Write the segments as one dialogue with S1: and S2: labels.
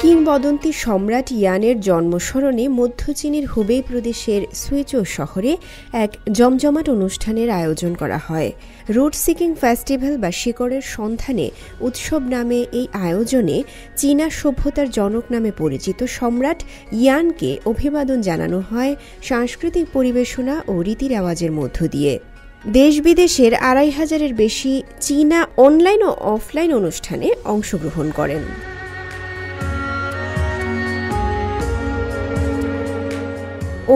S1: কিংবদন্তি সম্রাট ইয়ানের জন্মস্মরণে মধ্য চীনের হুবেই প্রদেশের সুইচৌ শহরে এক জমজমাট অনুষ্ঠানের আয়োজন করা হয়। রুট সিকিং ফেস্টিভ্যাল বা শিকড়ের সন্ধানে উৎসব নামে এই আয়োজনে চীনা সভ্যতার জনক নামে পরিচিত সম্রাট ইয়ানকে অভিবাদন জানানো হয় সাংস্কৃতিক পরিবেশনা ও রীতিরেওয়াজের মধ্য দিয়ে। দেশ বিদেশের ২৫০০-এর বেশি চীনা অনলাইন ও অফলাইন অনুষ্ঠানে অংশগ্রহণ করেন।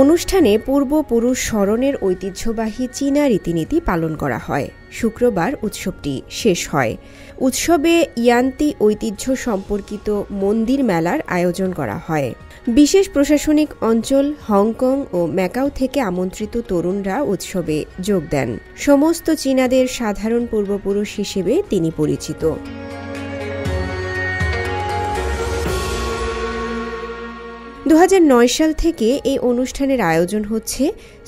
S1: অনুষ্ঠানে পূর্বপুরুষ স্মরণের ঐতিহ্যবাহী চীনা রীতিনীতি পালন করা হয়। শুক্রবার উৎসবটি শেষ হয়। উৎসবে ইয়ান্তি ঐতিহ্য সম্পর্কিত মন্দির মেলার আয়োজন করা হয়। বিশেষ প্রশাসনিক অঞ্চল হংকং ও ম্যাকাও থেকে আমন্ত্রিত তরুণরা উৎসবে যোগ দেন। সমস্ত চীনাদের সাধারণ পূর্বপুরুষ হিসেবে তিনি পরিচিত। ২০০৯ সাল থেকে এই অনুষ্ঠানের আয়োজন হচ্ছে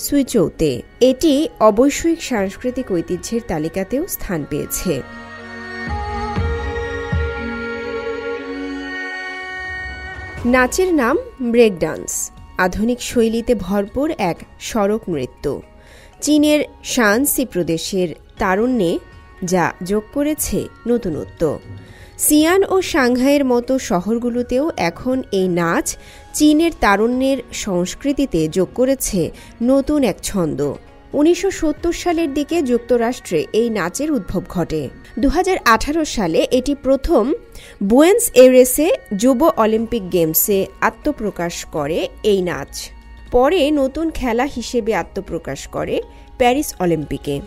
S1: সুইচৌতে। এটি অবৈষয়িক সাংস্কৃতিক ঐতিহ্যের তালিকাতেও স্থান পেয়েছে। নাচের নাম ব্রেক ডান্স, আধুনিক শৈলীতে ভরপুর এক সড়ক নৃত্য। চীনের শানসি প্রদেশের তারুণ্যে যা যোগ করেছে নতুনত্ব। সিয়ান ও সাংহাইয়ের মতো শহরগুলোতেও এখন এই নাচ চীনের তারুণ্যের সংস্কৃতিতে যোগ করেছে নতুন এক ছন্দ। ১৯৭০ সালের দিকে যুক্তরাষ্ট্রে এই নাচের উদ্ভব ঘটে। ২০১৮ সালে এটি প্রথম বুয়েন্স এরেসে যুব অলিম্পিক গেমসে আত্মপ্রকাশ করে এই নাচ। পরে নতুন খেলা হিসেবে আত্মপ্রকাশ করে প্যারিস অলিম্পিকে।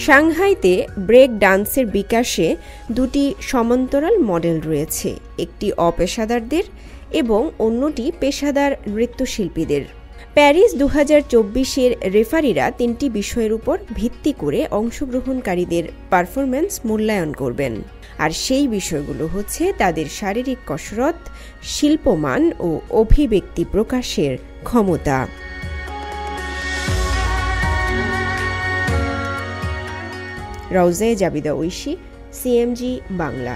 S1: সাংহাইতে ব্রেক ডান্সের বিকাশে দুটি সমান্তরাল মডেল রয়েছে, একটি অপেশাদারদের এবং অন্যটি পেশাদার নৃত্যশিল্পীদের। প্যারিস ২০২৪-এর রেফারিরা তিনটি বিষয়ের উপর ভিত্তি করে অংশগ্রহণকারীদের পারফরম্যান্স মূল্যায়ন করবেন, আর সেই বিষয়গুলো হচ্ছে তাদের শারীরিক কসরত, শিল্পমান ও অভিব্যক্তি প্রকাশের ক্ষমতা। রওজায়ে জাবিদা ঐশী, সিএমজি বাংলা।